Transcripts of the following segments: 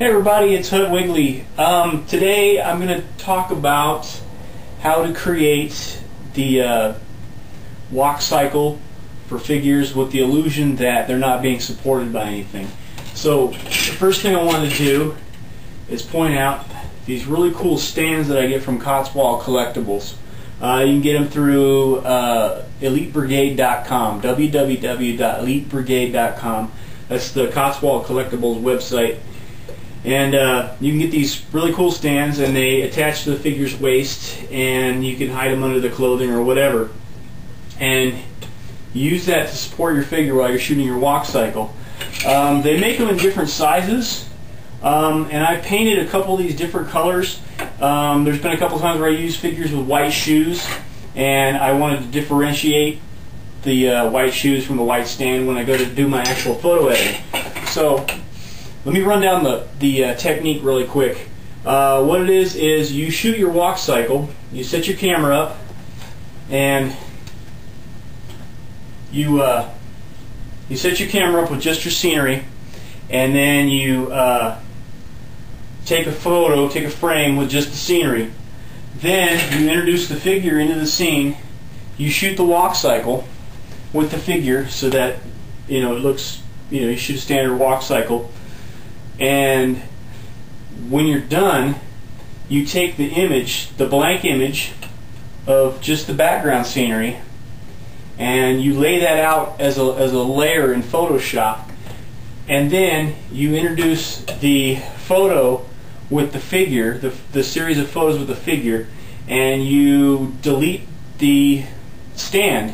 Hey everybody, it's Hood Wiggly. Today I'm going to talk about how to create the walk cycle for figures with the illusion that they're not being supported by anything. So the first thing I want to do is point out these really cool stands that I get from Cotswold Collectibles. You can get them through EliteBrigade.com, www.elitebrigade.com. That's the Cotswold Collectibles website. And you can get these really cool stands, and they attach to the figure's waist, and you can hide them under the clothing or whatever. And use that to support your figure while you're shooting your walk cycle. They make them in different sizes, and I painted a couple of these different colors. There's been a couple times where I used figures with white shoes, and I wanted to differentiate the white shoes from the white stand when I go to do my actual photo editing. So let me run down the technique really quick. What it is you shoot your walk cycle, you set your camera up, and you set your camera up with just your scenery, and then you take a photo, take a frame with just the scenery. Then you introduce the figure into the scene. You shoot the walk cycle with the figure so that it looks, you shoot a standard walk cycle. And when you're done, you take the image, the blank image of just the background scenery, and you lay that out as a layer in Photoshop, and then you introduce the photo with the figure, the series of photos with the figure, and you delete the stand.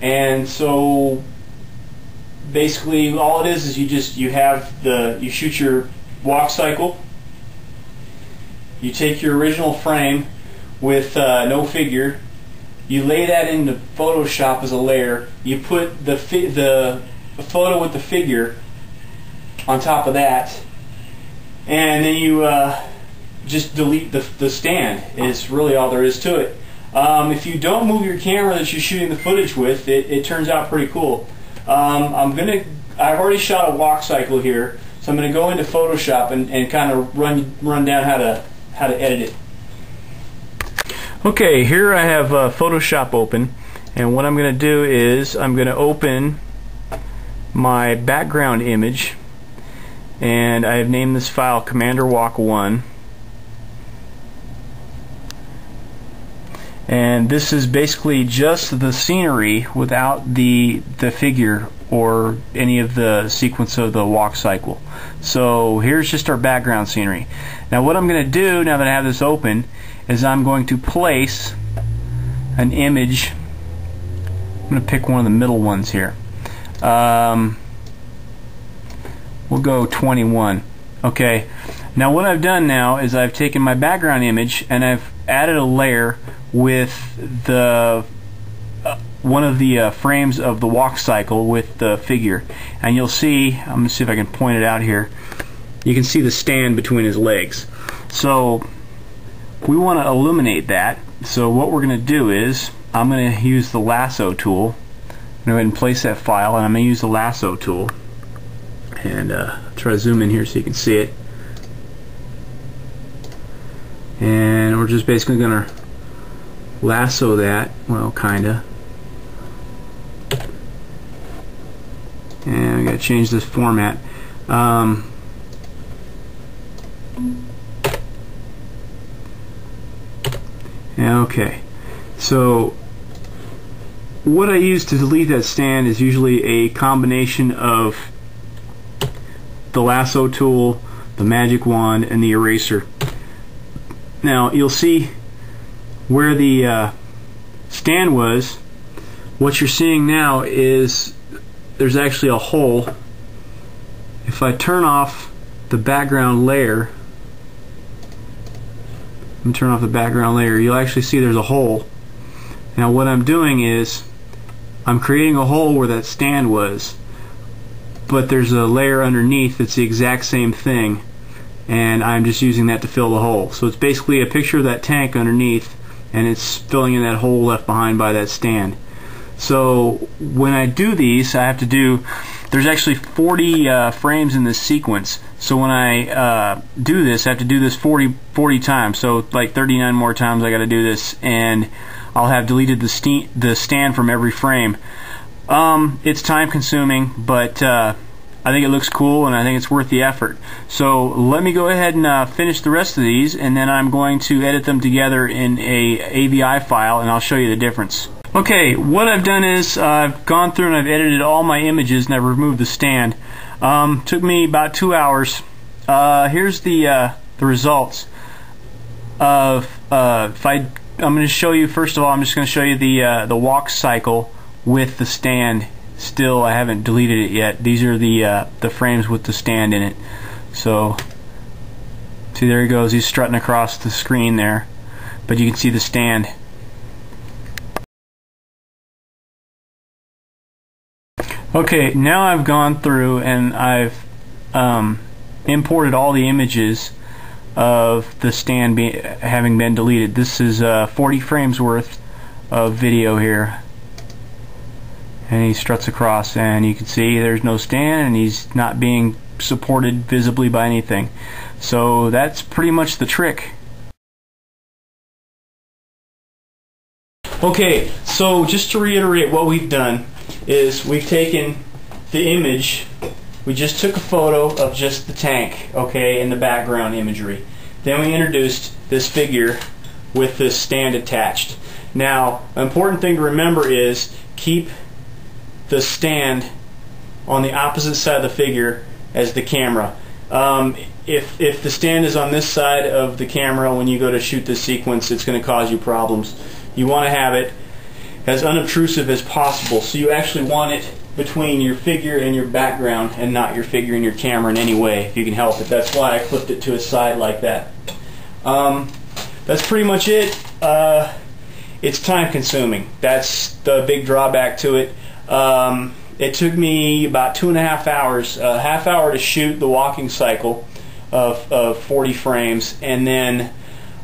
And so basically all it is you shoot your walk cycle, you take your original frame with no figure, you lay that into Photoshop as a layer, you put the photo with the figure on top of that, and then you just delete the stand. It's really all there is to it. If you don't move your camera that you're shooting the footage with, it turns out pretty cool. I've already shot a walk cycle here, so I'm going to go into Photoshop and kind of run down how to edit it. Okay, here I have Photoshop open, and what I'm going to do is I'm going to open my background image, and I have named this file Commander Walk 1. And this is basically just the scenery without the figure or any of the sequence of the walk cycle. So here's just our background scenery. Now what I'm going to do, now that I have this open, is I'm going to place an image. I'm going to pick one of the middle ones here. We'll go 21. Okay. Now what I've done now is I've taken my background image and I've added a layer with the one of the frames of the walk cycle with the figure, and you'll see, I'm going to see if I can point it out here, you can see the stand between his legs. So we want to illuminate that, so what we're going to do is I'm going to use the lasso tool. I'm going to go ahead and place that file, and I'm going to use the lasso tool and try to zoom in here so you can see it, and we're just basically going to lasso that, well, kinda. And we gotta change this format. Okay, so what I use to delete that stand is usually a combination of the lasso tool, the magic wand, and the eraser. Now you'll see where the stand was. What you're seeing now is there's actually a hole. If I turn off the background layer, you'll actually see there's a hole. Now what I'm doing is I'm creating a hole where that stand was, but there's a layer underneath that's the exact same thing, and I'm just using that to fill the hole. So it's basically a picture of that tank underneath, and it's filling in that hole left behind by that stand. So when I do these, I have to do there's actually 40 frames in this sequence. So when I do this, I have to do this 40 times. So like 39 more times I got to do this, and I'll have deleted the stand from every frame. It's time consuming, but I think it looks cool, and I think it's worth the effort. So let me go ahead and finish the rest of these, and then I'm going to edit them together in a AVI file, and I'll show you the difference. Okay, what I've done is I've gone through and I've edited all my images, and I've removed the stand. Took me about 2 hours. Here's the results of I'm going to show you, first of all, I'm just going to show you the walk cycle with the stand. Still, I haven't deleted it yet. These are the frames with the stand in it. So, see, there he goes. He's strutting across the screen there, but you can see the stand. Okay, now I've gone through and I've imported all the images of the stand having been deleted. This is 40 frames worth of video here. And he struts across, and you can see there's no stand, and he's not being supported visibly by anything. So that's pretty much the trick. Okay, so just to reiterate, what we've done is we've taken the image, we just took a photo of just the tank, okay, in the background imagery. Then we introduced this figure with this stand attached. Now, an important thing to remember is keep the stand on the opposite side of the figure as the camera. If the stand is on this side of the camera when you go to shoot this sequence, it's going to cause you problems. You want to have it as unobtrusive as possible, so you actually want it between your figure and your background, and not your figure and your camera in any way, if you can help it. That's why I flipped it to a side like that. That's pretty much it. It's time consuming. That's the big drawback to it. It took me about 2.5 hours, a half hour to shoot the walking cycle of 40 frames, and then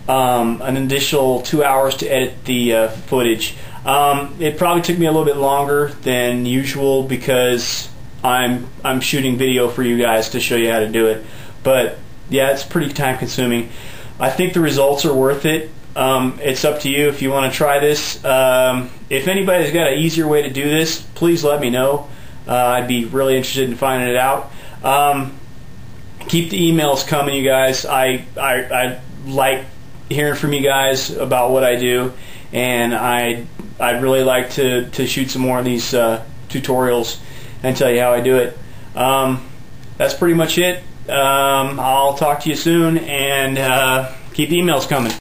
an additional 2 hours to edit the footage. It probably took me a little bit longer than usual because I'm shooting video for you guys to show you how to do it. But yeah, it's pretty time consuming. I think the results are worth it. It's up to you if you want to try this. If anybody's got an easier way to do this, please let me know. I'd be really interested in finding it out. Keep the emails coming, you guys. I like hearing from you guys about what I do, and I'd really like to shoot some more of these tutorials and tell you how I do it. That's pretty much it. I'll talk to you soon, and keep the emails coming.